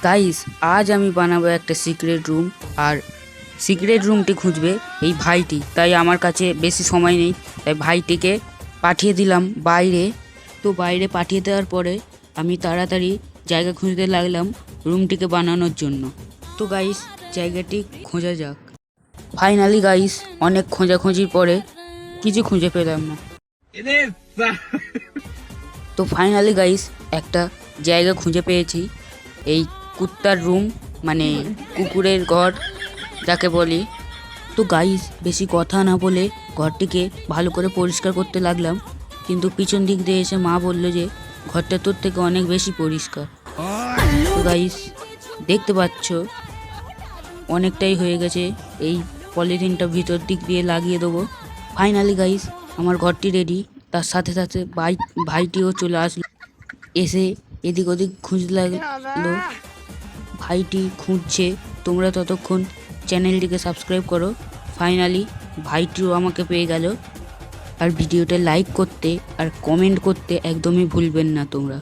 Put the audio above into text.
Guys, আজ আমি বানাবো একটা সিক্রেট রুম। আর সিক্রেট রুমটি খুঁজবে এই ভাইটি, তাই আমার কাছে বেশি সময় নেই, তাই ভাইটিকে পাঠিয়ে দিলাম বাইরে। তো বাইরে পাঠিয়ে দেওয়ার পরে আমি তাড়াতাড়ি জায়গা খুঁজতে লাগলাম রুমটিকে বানানোর জন্য। তো গাইস, জায়গাটি খোঁজা যাক। ফাইনালি গাইস, অনেক খোঁজাখুঁজির পরে কিছু খুঁজে পেলাম না। তো ফাইনালি গাইস, একটা জায়গা খুঁজে পেয়েছি, এই কুত্তার রুম, মানে কুকুরের ঘর যাকে বলি। তো গাইস, বেশি কথা না বলে ঘরটিকে ভালো করে পরিষ্কার করতে লাগলাম, কিন্তু পিছন দিক দিয়ে এসে মা বললো যে ঘরটা তোর থেকে অনেক বেশি পরিষ্কার। তো গাইস, দেখতে পাচ্ছ অনেকটাই হয়ে গেছে, এই পলিথিনটা ভিতর দিক দিয়ে লাগিয়ে দেবো। ফাইনালি গাইস, আমার ঘরটি রেডি। তার সাথে সাথে ভাইটিও চলে আসলো, এসে এদিক ওদিক খুঁজতে লাগলো। ভাইটি খুঁজছে, তোমরা ততক্ষণ চ্যানেলটিকে সাবস্ক্রাইব করো। ফাইনালি ভাইটিও আমাকে পেয়ে গেল। আর ভিডিওটা লাইক করতে আর কমেন্ট করতে একদমই ভুলবেন না তোমরা।